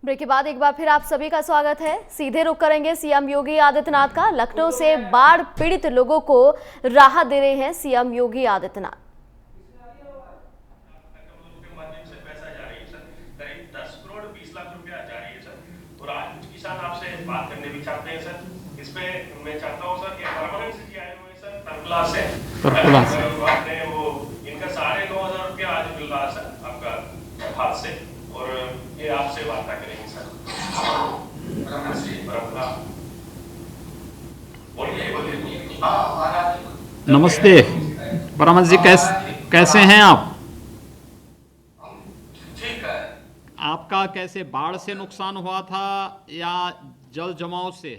Break के बाद एक बार फिर आप सभी का स्वागत है। सीधे रुख करेंगे सीएम योगी आदित्यनाथ का। लखनऊ से बाढ़ पीड़ित लोगों को राहत दे रहे हैं सीएम योगी आदित्यनाथ। करीब 10 करोड़ 20 लाख रुपया जा रही है सर। और आज कुछ किसान आपसे बात करने भी चाहते हैं सर। इस पे मैं चाहता हूँ सर कि परमानेंट से आए हुए सर तरकुला से आपने वो इनका 9,500 रुपया आज मिल रहा है सर आपका हाथ से, और ये आपसे वार्ता करेंगे सर। नमस्ते परमहंस जी, कैसे हैं आप? ठीक है। आपका कैसे बाढ़ से नुकसान हुआ था या जल जमाव से?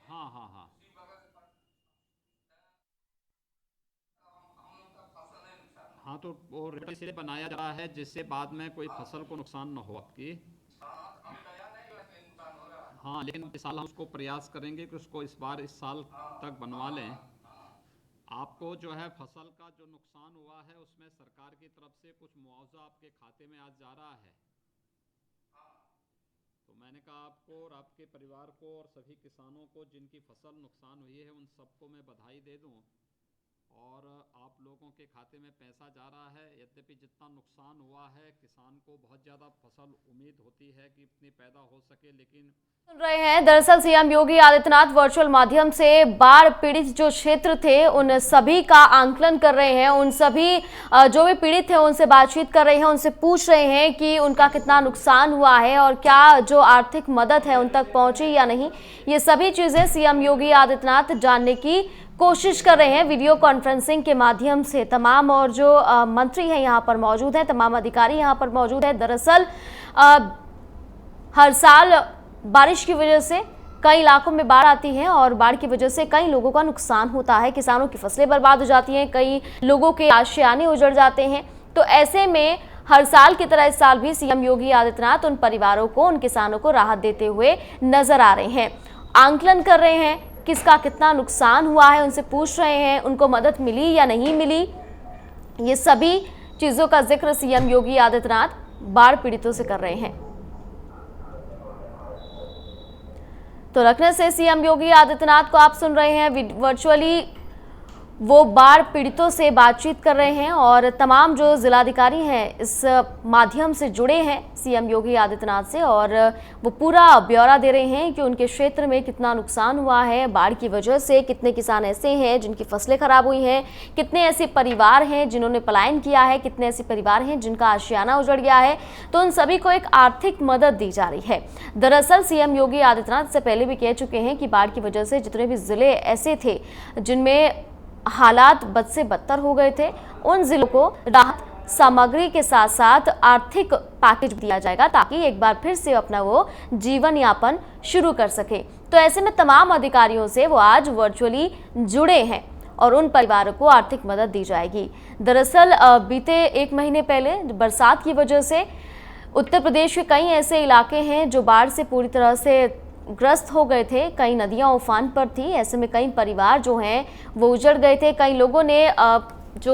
हाँ हाँ हाँ हाँ, तो वो रेट इसलिए बनाया जा रहा है जिससे बाद में कोई फसल को नुकसान न हो आपकी। हाँ, लेकिन इस साल हम उसको प्रयास करेंगे कि उसको इस साल तक बनवा लें। आपको जो है फसल का जो नुकसान हुआ है उसमें सरकार की तरफ से कुछ मुआवजा आपके खाते में आज जा रहा है। तो मैंने कहा आपको और आपके परिवार को और सभी किसानों को जिनकी फसल नुकसान हुई है उन सबको मैं बधाई दे दूं, और आप लोगों के खाते में पैसा जा रहा है। यद्यपि जितना नुकसान हुआ है, किसान को बहुत ज़्यादा फसल उम्मीद होती है कि इतनी पैदा हो सके, लेकिन सुन रहे हैं। दरअसल सीएम योगी आदित्यनाथ वर्चुअल माध्यम से बाढ़ पीड़ित जो क्षेत्र थे उन सभी का आंकलन कर रहे हैं। उन सभी जो भी पीड़ित थे उनसे बातचीत कर रहे हैं, उनसे पूछ रहे हैं कि उनका कितना नुकसान हुआ है और क्या जो आर्थिक मदद है उन तक पहुंची या नहीं। ये सभी चीजें सीएम योगी आदित्यनाथ जानने की कोशिश कर रहे हैं वीडियो कॉन्फ्रेंसिंग के माध्यम से। तमाम और जो मंत्री हैं यहाँ पर मौजूद हैं, तमाम अधिकारी यहाँ पर मौजूद हैं। दरअसल हर साल बारिश की वजह से कई इलाकों में बाढ़ आती है और बाढ़ की वजह से कई लोगों का नुकसान होता है। किसानों की फसलें बर्बाद हो जाती हैं, कई लोगों के आशियाने उजड़ जाते हैं। तो ऐसे में हर साल की तरह इस साल भी सीएम योगी आदित्यनाथ उन परिवारों को, उन किसानों को राहत देते हुए नजर आ रहे हैं। आंकलन कर रहे हैं किसका कितना नुकसान हुआ है, उनसे पूछ रहे हैं उनको मदद मिली या नहीं मिली। ये सभी चीजों का जिक्र सीएम योगी आदित्यनाथ बाढ़ पीड़ितों से कर रहे हैं। तो लखनऊ से सीएम योगी आदित्यनाथ को आप सुन रहे हैं। वर्चुअली वो बाढ़ पीड़ितों से बातचीत कर रहे हैं और तमाम जो जिलाधिकारी हैं इस माध्यम से जुड़े हैं सीएम योगी आदित्यनाथ से, और वो पूरा ब्यौरा दे रहे हैं कि उनके क्षेत्र में कितना नुकसान हुआ है बाढ़ की वजह से, कितने किसान ऐसे हैं जिनकी फसलें खराब हुई हैं, कितने ऐसे परिवार हैं जिन्होंने पलायन किया है, कितने ऐसे परिवार हैं जिनका आशियाना उजड़ गया है। तो उन सभी को एक आर्थिक मदद दी जा रही है। दरअसल सीएम योगी आदित्यनाथ से पहले भी कह चुके हैं कि बाढ़ की वजह से जितने भी जिले ऐसे थे जिनमें हालात बद से बदतर हो गए थे, उन जिलों को राहत सामग्री के साथ साथ आर्थिक पैकेज दिया जाएगा ताकि एक बार फिर से अपना वो जीवन यापन शुरू कर सके। तो ऐसे में तमाम अधिकारियों से वो आज वर्चुअली जुड़े हैं और उन परिवारों को आर्थिक मदद दी जाएगी। दरअसल बीते 1 महीने पहले बरसात की वजह से उत्तर प्रदेश के कई ऐसे इलाके हैं जो बाढ़ से पूरी तरह से ग्रस्त हो गए थे। कई नदियां उफान पर थी। ऐसे में कई परिवार जो हैं वो उजड़ गए थे। कई लोगों ने जो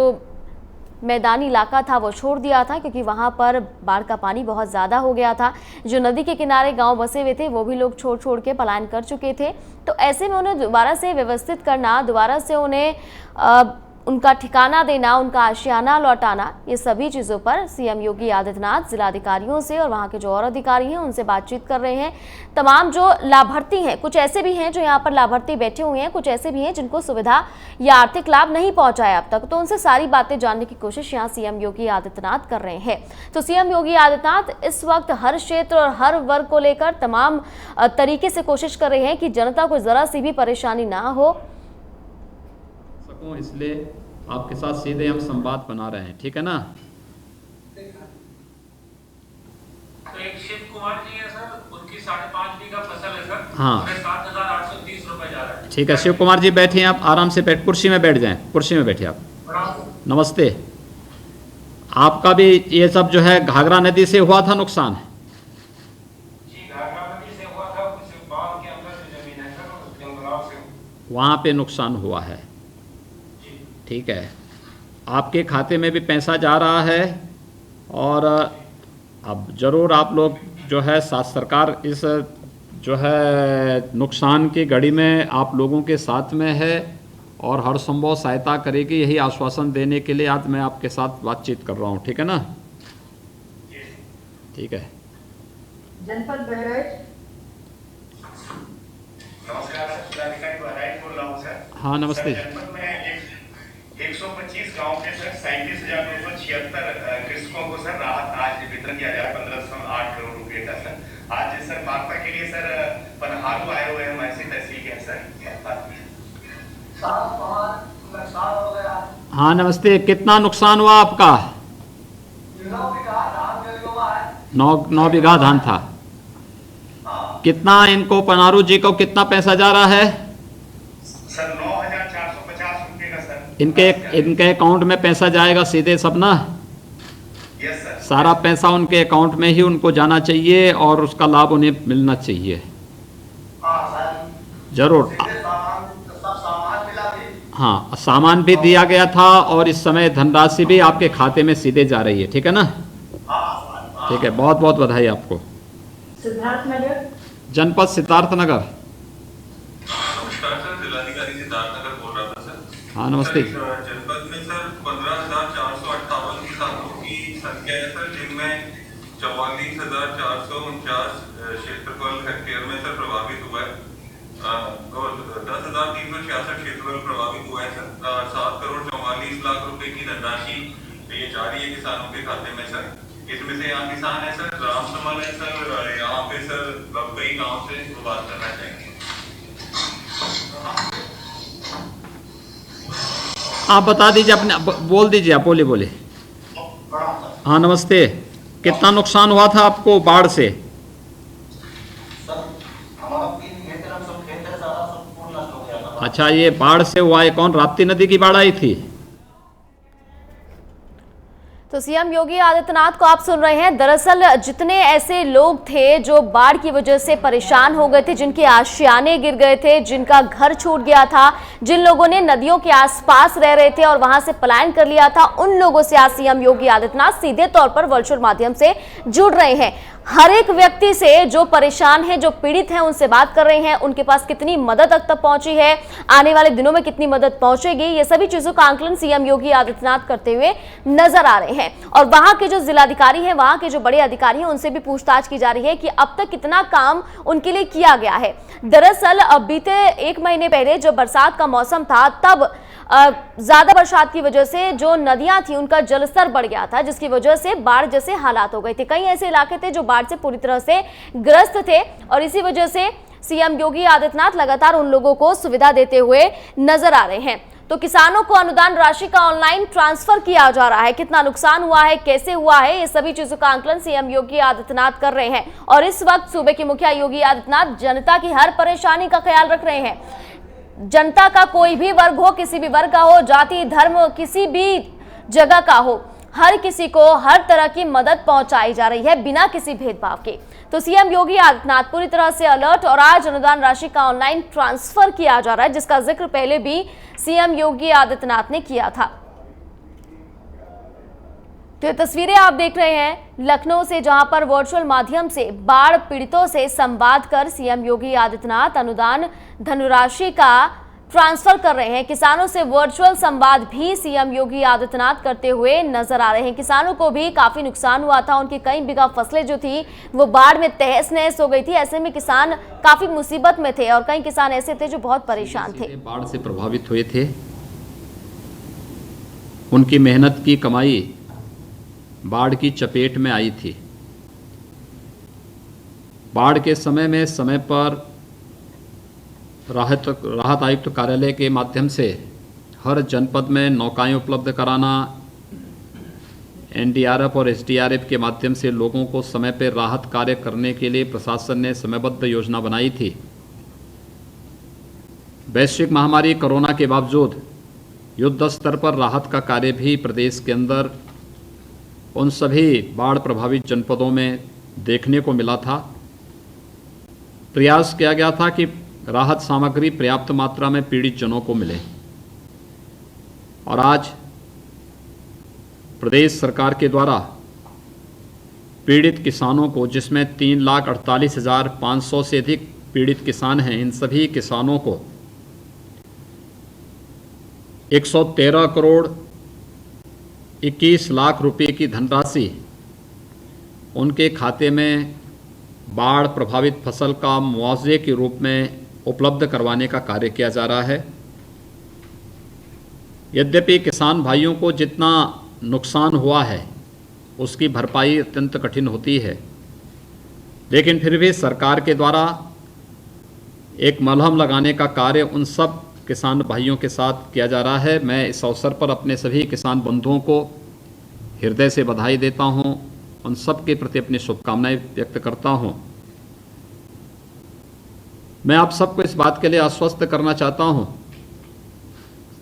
मैदानी इलाका था वो छोड़ दिया था क्योंकि वहां पर बाढ़ का पानी बहुत ज़्यादा हो गया था। जो नदी के किनारे गांव बसे हुए थे वो भी लोग छोड़ के पलायन कर चुके थे। तो ऐसे में उन्हें दोबारा से व्यवस्थित करना, दोबारा से उन्हें उनका ठिकाना देना, उनका आशियाना लौटाना, ये सभी चीज़ों पर सीएम योगी आदित्यनाथ जिलाधिकारियों से और वहाँ के जो और अधिकारी हैं उनसे बातचीत कर रहे हैं। तमाम जो लाभार्थी हैं, कुछ ऐसे भी हैं जो यहाँ पर लाभार्थी बैठे हुए हैं, कुछ ऐसे भी हैं जिनको सुविधा या आर्थिक लाभ नहीं पहुँचा है अब तक, तो उनसे सारी बातें जानने की कोशिश यहाँ सीएम योगी आदित्यनाथ कर रहे हैं। तो सीएम योगी आदित्यनाथ इस वक्त हर क्षेत्र और हर वर्ग को लेकर तमाम तरीके से कोशिश कर रहे हैं कि जनता को जरा सी भी परेशानी ना हो, इसलिए आपके साथ सीधे हम संवाद बना रहे हैं। ठीक है ना? तो एक शिव कुमार जी है सर, उनकी 5.5 बीघा फसल है सर। हाँ, 7,830 रुपए जा रहा है। ठीक है शिव कुमार जी, बैठिए आप आराम से, कुर्सी में बैठ जाएं, कुर्सी में बैठिए आप। नमस्ते। आपका भी ये सब जो है घाघरा नदी से हुआ था नुकसान? जी, घाघरा नदी से हुआ था। कुछ बांध के अंदर जो जमीन है सर, उसके अंदर से वहाँ पे नुकसान हुआ है। ठीक है। आपके खाते में भी पैसा जा रहा है और अब ज़रूर आप लोग जो है सरकार इस जो है नुकसान की घड़ी में आप लोगों के साथ में है और हर संभव सहायता करेगी, यही आश्वासन देने के लिए आज मैं आपके साथ बातचीत कर रहा हूँ। ठीक है ना? ठीक है। जनपद बहराइच। नमस्कार सर, जिलाधिकारी बहराइच बोल रहा हूँ सर। हाँ नमस्ते। जनपद में 125 गांव के सर 37,276 कृषकों को सर राहत आज वितरण किया जा रहा है 1508 करोड़ रुपए का सर। आज सर वार्ता के लिए सर पनहारू आए हुए हैं महसी तहसील के सर। नुकसान हो गया। हाँ नमस्ते, कितना नुकसान हुआ आपका? 9 बीघा धान गया हुआ है। 9 बीघा धान था। कितना इनको पनारू जी को कितना पैसा जा रहा है? सर 9,450 रुपए का सर। इनके अकाउंट में पैसा जाएगा सीधे सब ना? Yes sir. सारा पैसा उनके अकाउंट में ही उनको जाना चाहिए और उसका लाभ उन्हें मिलना चाहिए। जरूर। हाँ, सामान भी दिया गया था और इस समय धनराशि भी आपके खाते में सीधे जा रही है। ठीक है ना? ठीक है, बहुत बहुत बधाई आपको। सिद्धार्थनगर। जनपद सिद्धार्थनगर। नमस्कार सर, जिलाधिकारी सिद्धार्थनगर बोल रहा था सर। हाँ नमस्ते। जनपद में सर 15,458 किसानों की संख्या है सर, जिनमें 44,449 क्षेत्रफल हेक्टेयर में सर प्रभावित हुआ है और 10,366 क्षेत्रफल प्रभावित हुआ है सर। 7,44,00,000 रुपए की धनराशि ये जा रही है किसानों के खाते में सर। इसमें से यहाँ किसान है सर रामसमल है सर, यहाँ पे सर बबई गांव से बात करना चाहेंगे। आप बता दीजिए, अपने बोल दीजिए, आप बोले। हाँ नमस्ते, कितना नुकसान हुआ था आपको बाढ़ से? अच्छा, ये बाढ़ से हुआ है, कौन राप्ती नदी की बाढ़ आई थी? तो सीएम योगी आदित्यनाथ को आप सुन रहे हैं। दरअसल जितने ऐसे लोग थे जो बाढ़ की वजह से परेशान हो गए थे, जिनके आशियाने गिर गए थे, जिनका घर छूट गया था, जिन लोगों ने नदियों के आसपास रह रहे थे और वहां से पलायन कर लिया था, उन लोगों से आज सीएम योगी आदित्यनाथ सीधे तौर पर वर्चुअल माध्यम से जुड़ रहे हैं। हर एक व्यक्ति से जो परेशान है, जो पीड़ित है, उनसे बात कर रहे हैं। उनके पास कितनी मदद अब तक पहुंची है, आने वाले दिनों में कितनी मदद पहुंचेगी, ये सभी चीजों का आंकलन सीएम योगी आदित्यनाथ करते हुए नजर आ रहे हैं। और वहां के जो जिलाधिकारी हैं, वहां के जो बड़े अधिकारी हैं, उनसे भी पूछताछ की जा रही है कि अब तक कितना काम उनके लिए किया गया है। दरअसल बीते 1 महीने पहले जब बरसात का मौसम था, तब ज्यादा बरसात की वजह से जो नदियां थी उनका जलस्तर बढ़ गया था, जिसकी वजह से बाढ़ जैसे हालात हो गए थे। कई ऐसे इलाके थे जो बाढ़ से पूरी तरह से ग्रस्त थे और इसी वजह से सीएम योगी आदित्यनाथ लगातार उन लोगों को सुविधा देते हुए नजर आ रहे हैं। तो किसानों को अनुदान राशि का ऑनलाइन ट्रांसफर किया जा रहा है। कितना नुकसान हुआ है, कैसे हुआ है, ये सभी चीजों का आंकलन सीएम योगी आदित्यनाथ कर रहे हैं। और इस वक्त सूबे के मुखिया योगी आदित्यनाथ जनता की हर परेशानी का ख्याल रख रहे हैं। जनता का कोई भी वर्ग हो, किसी भी वर्ग का हो, जाति धर्म किसी भी जगह का हो, हर किसी को हर तरह की मदद पहुंचाई जा रही है बिना किसी भेदभाव के। तो सीएम योगी आदित्यनाथ पूरी तरह से अलर्ट और आज अनुदान राशि का ऑनलाइन ट्रांसफर किया जा रहा है, जिसका जिक्र पहले भी सीएम योगी आदित्यनाथ ने किया था। तो ये तस्वीरें आप देख रहे हैं लखनऊ से, जहां पर वर्चुअल माध्यम से बाढ़ पीड़ितों से संवाद कर सीएम योगी आदित्यनाथ अनुदान धनराशि का ट्रांसफर कर रहे हैं। किसानों से वर्चुअल संवाद भी सीएम योगी आदित्यनाथ करते हुए नजर आ रहे हैं। किसानों को भी काफी नुकसान हुआ था, उनकी कई बीघा फसलें जो थी वो बाढ़ में तहस नहस हो गई थी। ऐसे में किसान काफी मुसीबत में थे और कई किसान ऐसे थे जो बहुत परेशान थे, बाढ़ से प्रभावित हुए थे। उनकी मेहनत की कमाई बाढ़ की चपेट में आई थी। बाढ़ के समय में समय पर राहत आयुक्त कार्यालय के माध्यम से हर जनपद में नौकाएं उपलब्ध कराना, एनडीआरएफ और एसडीआरएफ के माध्यम से लोगों को समय पर राहत कार्य करने के लिए प्रशासन ने समयबद्ध योजना बनाई थी। वैश्विक महामारी कोरोना के बावजूद युद्ध स्तर पर राहत का कार्य भी प्रदेश के अंदर उन सभी बाढ़ प्रभावित जनपदों में देखने को मिला था। प्रयास किया गया था कि राहत सामग्री पर्याप्त मात्रा में पीड़ित जनों को मिले और आज प्रदेश सरकार के द्वारा पीड़ित किसानों को, जिसमें 3,48,500 से अधिक पीड़ित किसान हैं, इन सभी किसानों को 113 करोड़ 21 लाख रुपए की धनराशि उनके खाते में बाढ़ प्रभावित फसल का मुआवजे के रूप में उपलब्ध करवाने का कार्य किया जा रहा है। यद्यपि किसान भाइयों को जितना नुकसान हुआ है उसकी भरपाई अत्यंत कठिन होती है, लेकिन फिर भी सरकार के द्वारा एक मलहम लगाने का कार्य उन सब किसान भाइयों के साथ किया जा रहा है। मैं इस अवसर पर अपने सभी किसान बंधुओं को हृदय से बधाई देता हूं, उन सब के प्रति अपनी शुभकामनाएं व्यक्त करता हूं। मैं आप सबको इस बात के लिए आश्वस्त करना चाहता हूं,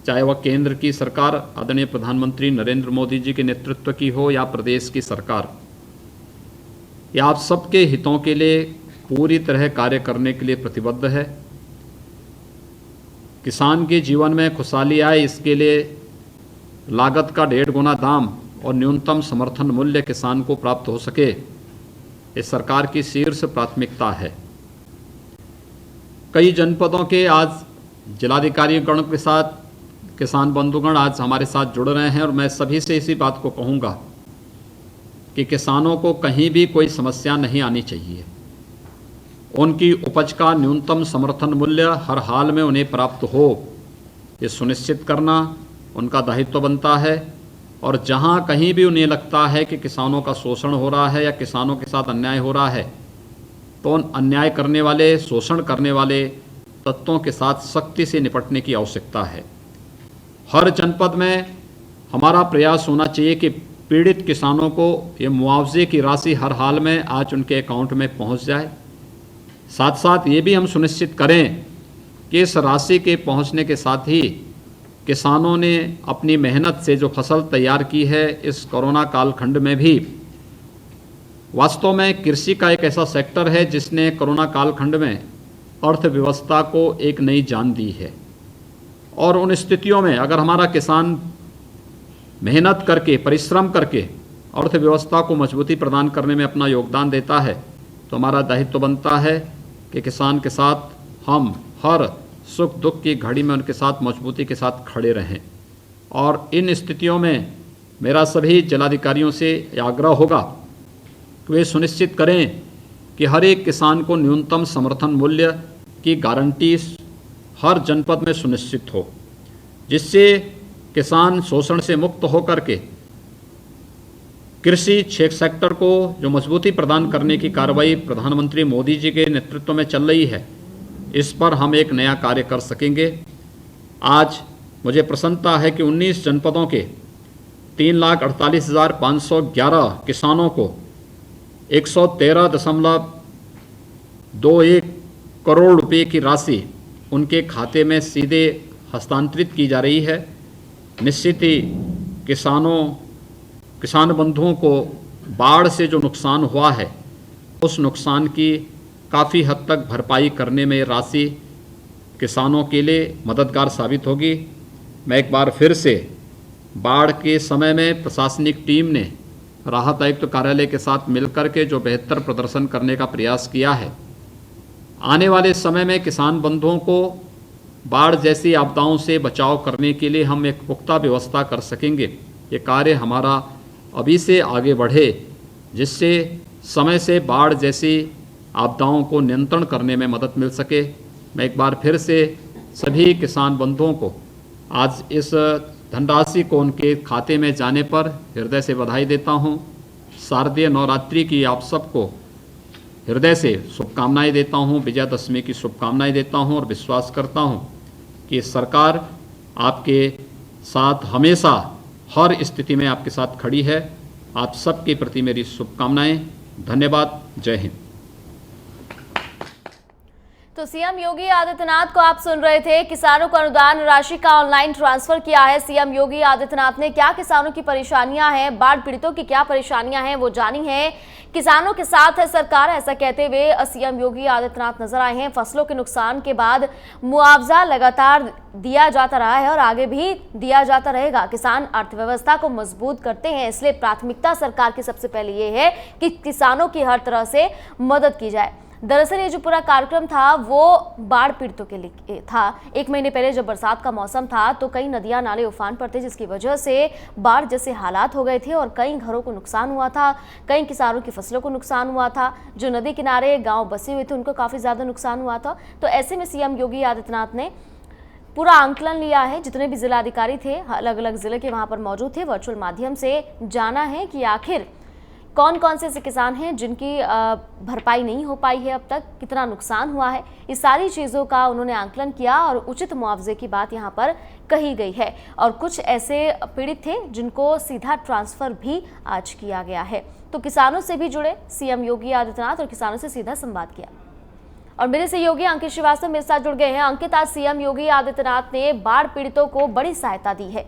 चाहे वह केंद्र की सरकार आदरणीय प्रधानमंत्री नरेंद्र मोदी जी के नेतृत्व की हो या प्रदेश की सरकार, यह आप सबके हितों के लिए पूरी तरह कार्य करने के लिए प्रतिबद्ध है। किसान के जीवन में खुशहाली आए, इसके लिए लागत का 1.5 गुना दाम और न्यूनतम समर्थन मूल्य किसान को प्राप्त हो सके, इस सरकार की शीर्ष प्राथमिकता है। कई जनपदों के आज जिलाधिकारी गण के साथ किसान बंधुगण आज हमारे साथ जुड़ रहे हैं और मैं सभी से इसी बात को कहूँगा कि किसानों को कहीं भी कोई समस्या नहीं आनी चाहिए। उनकी उपज का न्यूनतम समर्थन मूल्य हर हाल में उन्हें प्राप्त हो, ये सुनिश्चित करना उनका दायित्व बनता है। और जहाँ कहीं भी उन्हें लगता है कि किसानों का शोषण हो रहा है या किसानों के साथ अन्याय हो रहा है, तो उन अन्याय करने वाले, शोषण करने वाले तत्वों के साथ सख्ती से निपटने की आवश्यकता है। हर जनपद में हमारा प्रयास होना चाहिए कि पीड़ित किसानों को ये मुआवजे की राशि हर हाल में आज उनके अकाउंट में पहुंच जाए। साथ साथ ये भी हम सुनिश्चित करें कि इस राशि के पहुंचने के साथ ही किसानों ने अपनी मेहनत से जो फसल तैयार की है, इस कोरोना कालखंड में भी वास्तव में कृषि का एक ऐसा सेक्टर है जिसने कोरोना कालखंड में अर्थव्यवस्था को एक नई जान दी है। और उन स्थितियों में अगर हमारा किसान मेहनत करके, परिश्रम करके अर्थव्यवस्था को मजबूती प्रदान करने में अपना योगदान देता है, तो हमारा दायित्व बनता है कि किसान के साथ हम हर सुख दुख की घड़ी में उनके साथ मजबूती के साथ खड़े रहें। और इन स्थितियों में मेरा सभी जिलाधिकारियों से आग्रह होगा कि वे सुनिश्चित करें कि हर एक किसान को न्यूनतम समर्थन मूल्य की गारंटी हर जनपद में सुनिश्चित हो, जिससे किसान शोषण से मुक्त होकर के कृषि सेक्टर को जो मजबूती प्रदान करने की कार्रवाई प्रधानमंत्री मोदी जी के नेतृत्व में चल रही है, इस पर हम एक नया कार्य कर सकेंगे। आज मुझे प्रसन्नता है कि 19 जनपदों के 3,48,511 किसानों को 113.21 करोड़ रुपए की राशि उनके खाते में सीधे हस्तांतरित की जा रही है। निश्चित ही किसान बंधुओं को बाढ़ से जो नुकसान हुआ है, उस नुकसान की काफ़ी हद तक भरपाई करने में राशि किसानों के लिए मददगार साबित होगी। मैं एक बार फिर से बाढ़ के समय में प्रशासनिक टीम ने राहत आयुक्त कार्यालय के साथ मिलकर के जो बेहतर प्रदर्शन करने का प्रयास किया है, आने वाले समय में किसान बंधुओं को बाढ़ जैसी आपदाओं से बचाव करने के लिए हम एक पुख्ता व्यवस्था कर सकेंगे। ये कार्य हमारा अभी से आगे बढ़े, जिससे समय से बाढ़ जैसी आपदाओं को नियंत्रण करने में मदद मिल सके। मैं एक बार फिर से सभी किसान बंधुओं को आज इस धनराशि को उनके खाते में जाने पर हृदय से बधाई देता हूं। शारदीय नवरात्रि की आप सबको हृदय से शुभकामनाएं देता हूं, विजयादशमी की शुभकामनाएं देता हूं और विश्वास करता हूं कि सरकार आपके साथ हमेशा हर स्थिति में आपके साथ खड़ी है। आप सबके प्रति मेरी शुभकामनाएं। धन्यवाद। जय हिंद। तो सीएम योगी आदित्यनाथ को आप सुन रहे थे। किसानों को अनुदान राशि का ऑनलाइन ट्रांसफर किया है सीएम योगी आदित्यनाथ ने। क्या किसानों की परेशानियां हैं, बाढ़ पीड़ितों की क्या परेशानियां हैं, वो जानी है। किसानों के साथ है सरकार, ऐसा कहते हुए सीएम योगी आदित्यनाथ नजर आए हैं। फसलों के नुकसान के बाद मुआवजा लगातार दिया जाता रहा है और आगे भी दिया जाता रहेगा। किसान अर्थव्यवस्था को मजबूत करते हैं, इसलिए प्राथमिकता सरकार की सबसे पहले ये है कि किसानों की हर तरह से मदद की जाए। दरअसल ये जो पूरा कार्यक्रम था वो बाढ़ पीड़ितों के लिए था। 1 महीने पहले जब बरसात का मौसम था तो कई नदियां नाले उफान पर थे, जिसकी वजह से बाढ़ जैसे हालात हो गए थे और कई घरों को नुकसान हुआ था, कई किसानों की फसलों को नुकसान हुआ था। जो नदी किनारे गांव बसे हुए थे उनको काफ़ी ज़्यादा नुकसान हुआ था। तो ऐसे में सीएम योगी आदित्यनाथ ने पूरा आंकलन लिया है। जितने भी जिलाधिकारी थे अलग अलग जिले के वहाँ पर मौजूद थे, वर्चुअल माध्यम से जाना है कि आखिर कौन कौन से ऐसे किसान हैं जिनकी भरपाई नहीं हो पाई है अब तक, कितना नुकसान हुआ है। इस सारी चीज़ों का उन्होंने आंकलन किया और उचित मुआवजे की बात यहाँ पर कही गई है। और कुछ ऐसे पीड़ित थे जिनको सीधा ट्रांसफ़र भी आज किया गया है। तो किसानों से भी जुड़े सीएम योगी आदित्यनाथ और किसानों से सीधा संवाद किया। और मेरे सहयोगी अंकित श्रीवास्तव मेरे साथ जुड़ गए हैं। अंकित, आज सीएम योगी आदित्यनाथ ने बाढ़ पीड़ितों को बड़ी सहायता दी है।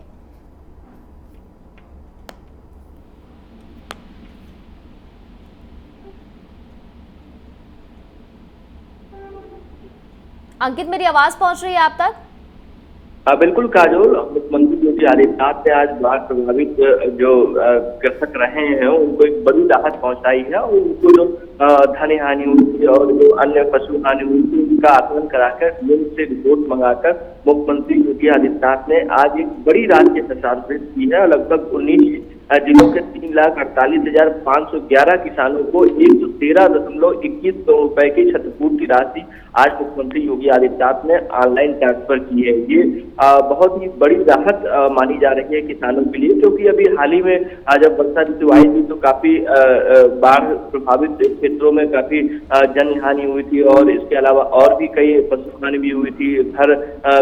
अंकित, मेरी आवाज पहुंच रही है आप तक? बिल्कुल काजोल, मुख्यमंत्री योगी आदित्यनाथ ने आज बाढ़ प्रभावित जो कृषक रहे हैं उनको एक बड़ी राहत पहुंचाई है और उनको जो धन हानि हुई थी और जो अन्य पशु हानि हुई थी उनका आकलन कराकर डीएम से रिपोर्ट मंगाकर मुख्यमंत्री योगी आदित्यनाथ ने आज एक बड़ी राशि हस्तांतरित की है। लगभग 19 जिलों के 3,48,511 किसानों को 113.21 करोड़ रुपए की क्षतिपूर्ति राशि आज मुख्यमंत्री योगी आदित्यनाथ ने ऑनलाइन ट्रांसफर की है। ये बहुत ही बड़ी राहत मानी जा रही है किसानों के लिए, क्योंकि अभी हाल ही में जब वर्षा ऋतु आई थी तो काफी बाढ़ प्रभावित क्षेत्रों में काफी जन हानि हुई थी और इसके अलावा और भी कई पशु हानि भी हुई थी, घर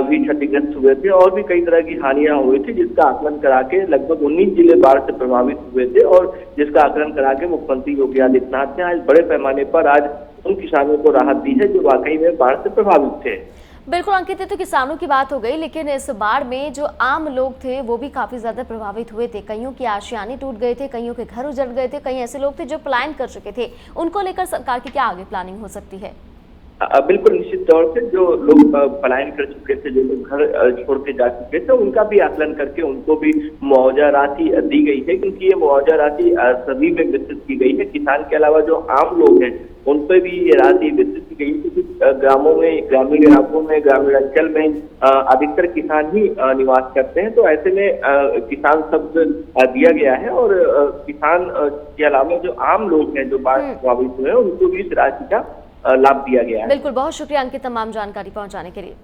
भी क्षतिग्रस्त हुए थे और भी कई तरह की हानियां हुई थी, जिसका आकलन करा के लगभग 19 जिले बाढ़ से प्रभावित हुए थे और जिसका आकलन करा के मुख्यमंत्री योगी आदित्यनाथ ने आज बड़े पैमाने पर आज उन किसानों को राहत दी है जो वाकई में बाढ़ से प्रभावित थे। बिल्कुल अंकित, तो किसानों की बात हो गई, लेकिन इस बाढ़ में जो आम लोग थे वो भी काफी ज्यादा प्रभावित हुए थे। कईयों की आशियाने टूट गए थे, कईयों के घर उजड़ गए थे, कई ऐसे लोग थे जो पलायन कर चुके थे। उनको लेकर सरकार की क्या आगे प्लानिंग हो सकती है? बिल्कुल निश्चित तौर से जो लोग पलायन कर चुके थे, जो लोग घर छोड़ के जा चुके थे, उनका भी आकलन करके उनको भी मुआवजा राशि दी गई है, क्योंकि ये मुआवजा राशि सभी में वितरित की गई है। किसान के अलावा जो आम लोग हैं उन पर भी ये राशि वितरित की गई है, क्योंकि गांवों में, ग्रामीण इलाकों में, ग्रामीण अंचल में अधिकतर किसान ही निवास करते हैं। तो ऐसे में किसान शब्द दिया गया है और किसान के अलावा जो आम लोग हैं जो बाढ़ प्रभावित हुए हैं उनको भी इस राशि का लाभ दिया गया है। बिल्कुल, बहुत शुक्रिया अंकित तमाम जानकारी पहुंचाने के लिए।